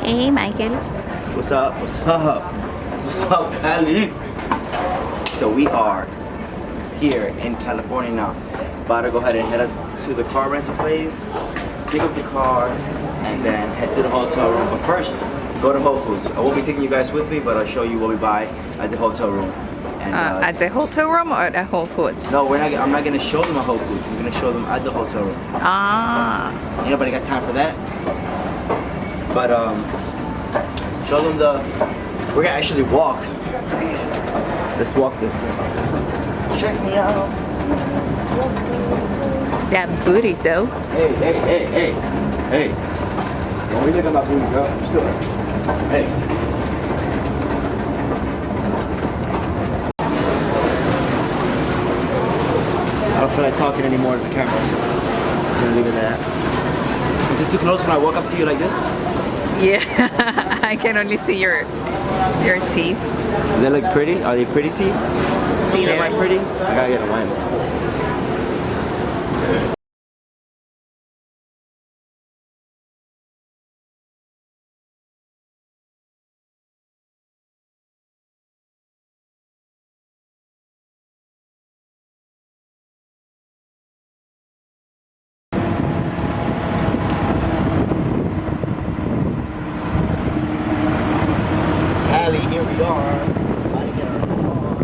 Hey, Michael. What's up? What's up? What's up, Cali? So we are here in California now. About to go ahead and head up to the car rental place, pick up the car, and then head to the hotel room. But first, go to Whole Foods. I won't be taking you guys with me, but I'll show you what we buy at the hotel room. And, At the hotel room or at the Whole Foods? No, I'm not gonna show them at Whole Foods. I'm gonna show them at the hotel room. Ah. Ain't nobody got time for that. But show them we're gonna actually walk. Let's walk this way. Check me out. That booty though. Hey. Don't be looking at my booty, girl. Just do it. Hey. I don't feel like talking anymore to the camera, so I'm gonna leave it at that. Is it too close when I walk up to you like this? Yeah, I can only see your teeth. Do they look pretty? Are they pretty teeth? See Am I them. pretty? I gotta get a line. Cali, here we are. About to get our car.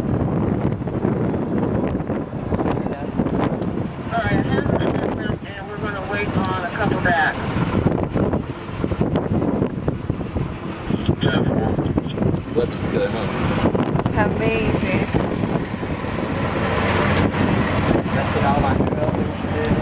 Alright, I have them and we're going to wait on a couple back. Weather's good, huh? Amazing. Resting all my girls and shit.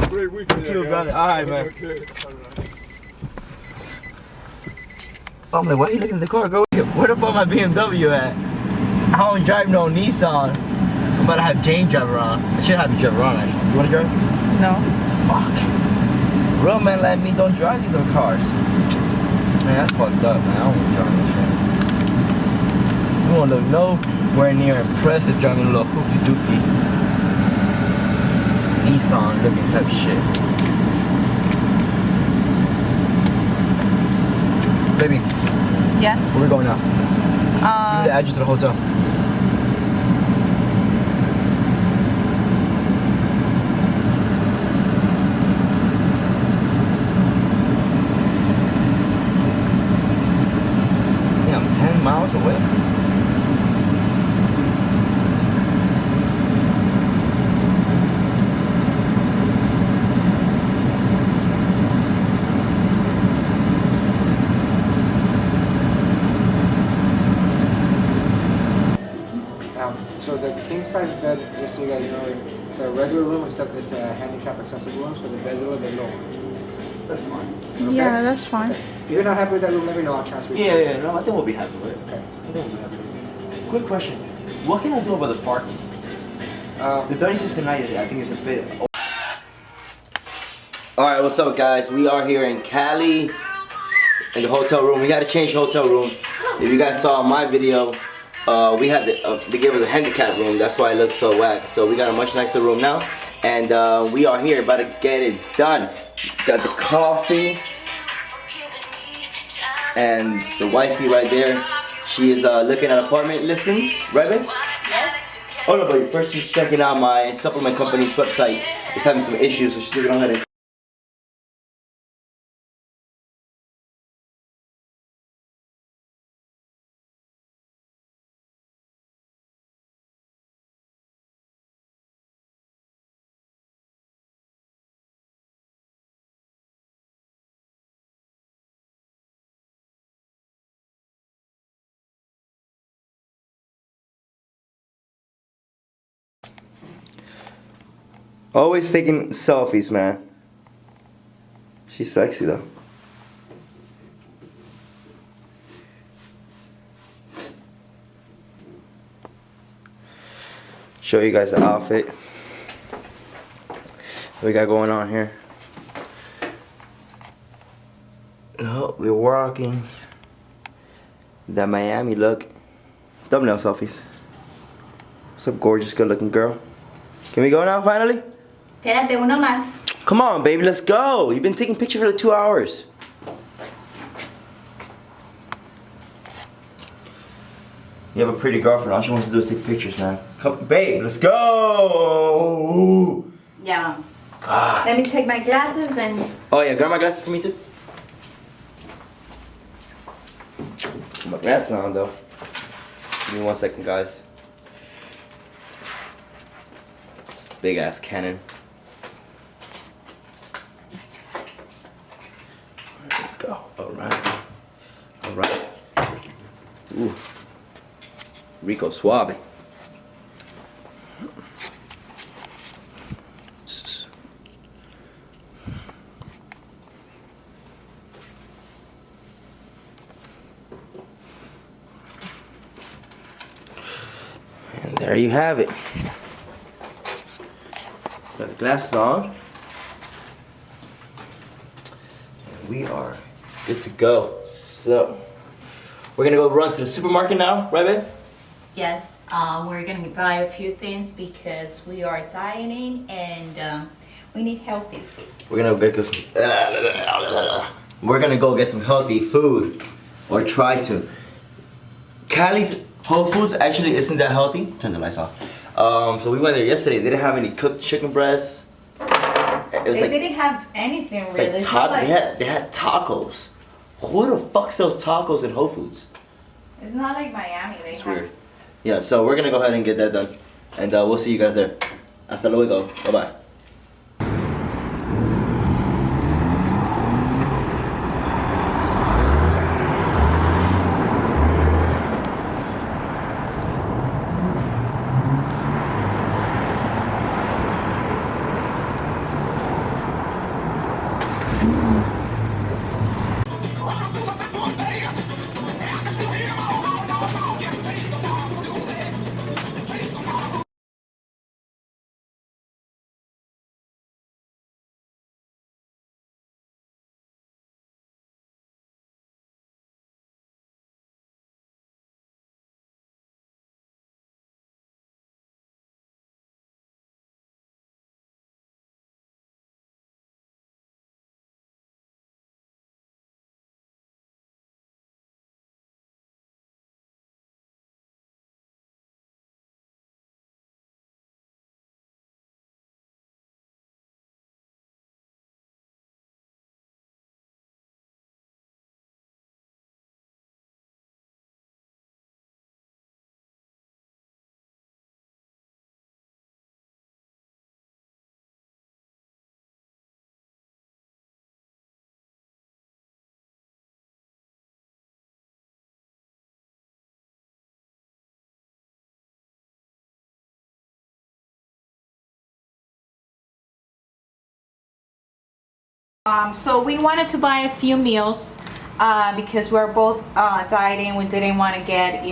Great weekend, You too, brother. Alright, man. Okay. I'm like, why are you looking at the car? Go, where the fuck my BMW at? I don't drive no Nissan. I'm about to have Jane drive around. I should have you drive around, actually. You wanna drive? No. Fuck. Real man like me don't drive these little cars. Man, that's fucked up, man. I don't wanna drive this shit. You won't look nowhere near impressive driving a little hoopty doopty Nissan looking type shit. Baby, Yeah. where we going now? Give me the address to the hotel. Yeah, I'm 10 miles away. So the king size bed, just so you guys know, it's a regular room except it's a handicap accessible room, so the bed's a little bit low. That's fine. Okay? Yeah, that's fine. If you're not happy with that room, let me know. I'll transfer you. Yeah, no, I think we'll be happy with it. Okay. I think we'll be happy with it. Quick question. What can I do about the parking? The 36 tonight, I think it's a bit... Alright, what's up guys? We are here in Cali, in the hotel room. We had to change hotel rooms. If you guys saw my video, we had they gave us a handicap room. That's why it looks so whack. So we got a much nicer room now. And we are here about to get it done. Got the coffee. And the wifey right there. She is looking at apartment listings. Right, babe? Yes. Oh no, but first she's checking out my supplement company's website. It's having some issues, so she's looking on it. Always taking selfies, man. She's sexy though. Show you guys the outfit we got going on here. Oh, we're walking that Miami look. Thumbnail selfies. What's up, gorgeous, good-looking girl? Can we go now, finally? Espérate, uno más. Come on, baby, let's go. You've been taking pictures for the 2 hours. You have a pretty girlfriend. All she wants to do is take pictures, man. Come, babe, let's go. Yeah. God. Let me take my glasses and... Oh yeah, grab my glasses for me too. Put my glasses on though. Give me 1 second, guys. Big ass cannon. There we go. Alright. Alright. Ooh. Rico Suave. And there you have it. Got the glasses on. And we are good to go. So, we're gonna go run to the supermarket now, right, babe? Yes, we're gonna buy a few things because we are dieting and we need healthy food. We're gonna go get some healthy food, or try to. Cali's Whole Foods actually isn't that healthy. Turn the lights off. So we went there yesterday. They didn't have any cooked chicken breasts. It was They like, didn't have anything it's really. like It's not like- they had tacos. Who the fuck sells tacos in Whole Foods? It's not like Miami. They It's have... weird. Yeah, so we're gonna go ahead and get that done, and we'll see you guys there. Hasta luego. Bye bye. So we wanted to buy a few meals because we're both dieting. We didn't want to get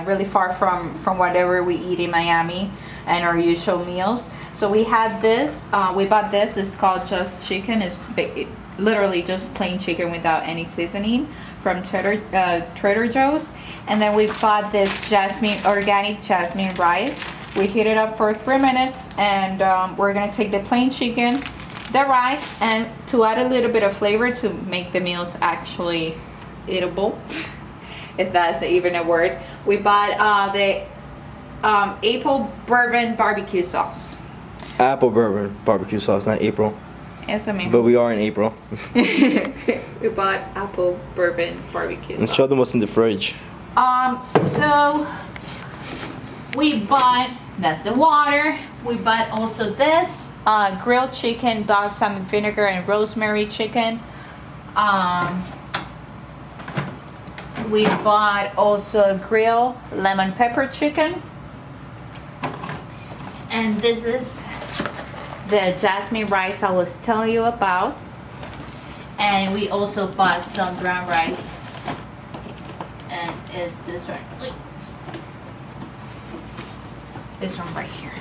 really far from whatever we eat in Miami and our usual meals. So we had this. We bought this. It's called Just Chicken. It's literally just plain chicken without any seasoning from Trader Joe's. And then we bought this organic jasmine rice. We heat it up for 3 minutes, and we're gonna take the plain chicken, the rice, and to add a little bit of flavor to make the meals actually eatable, if that's even a word. We bought the apple bourbon barbecue sauce. Apple bourbon barbecue sauce, not April. Yes, I mean. But we are in April. We bought apple bourbon barbecue sauce. Let's show them what's in the fridge. So we bought, that's the water. We bought also this grilled chicken, balsamic vinegar and rosemary chicken. We bought also grilled lemon pepper chicken. And this is the jasmine rice I was telling you about. And we also bought some brown rice. And it's this one. This one right here.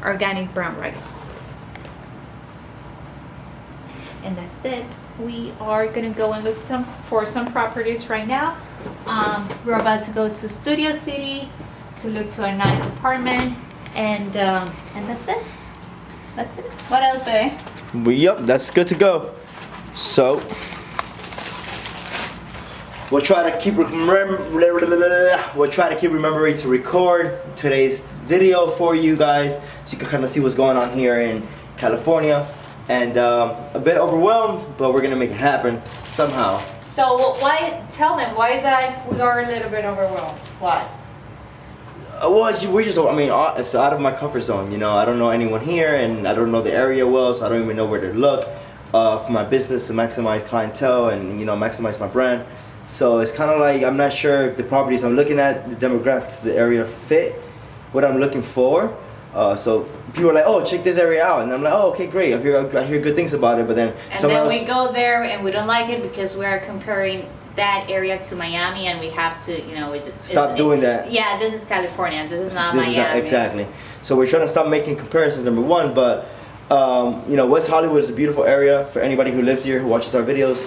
Organic brown rice. And that's it. we are gonna go and look for some properties right now. We're about to go to Studio City to look to a nice apartment, and that's it. That's it. What else, babe? Yep, that's good to go. So we'll try to keep remembering to record today's video for you guys, so you can kind of see what's going on here in California. And a bit overwhelmed, but we're gonna make it happen somehow. So why? Tell them why is that we are a little bit overwhelmed? Why? Well, we're just, I mean, it's out of my comfort zone, you know. I don't know anyone here, and I don't know the area well, so I don't even know where to look for my business to maximize clientele and, you know, maximize my brand. So it's kind of like I'm not sure if the properties I'm looking at, the demographics, the area fit what I'm looking for. So people are like, oh, check this area out, and I'm like, oh, okay, great. I hear good things about it, but then we go there and we don't like it because we are comparing that area to Miami, and we have to, you know, we just stop doing that. Yeah, this is California. This is not this Miami. Is not, exactly. So we're trying to stop making comparisons. Number one, but you know, West Hollywood is a beautiful area for anybody who lives here, who watches our videos.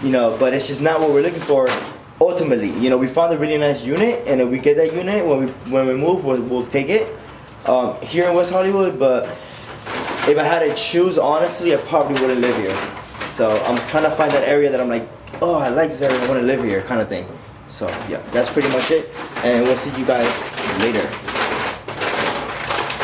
You know, but it's just not what we're looking for. Ultimately, you know, we found a really nice unit, and if we get that unit when we move, we'll take it. Here in West Hollywood, but if I had to choose, honestly, I probably wouldn't live here. So I'm trying to find that area that I'm like, oh, I like this area, I want to live here, kind of thing. So yeah, that's pretty much it, and we'll see you guys later.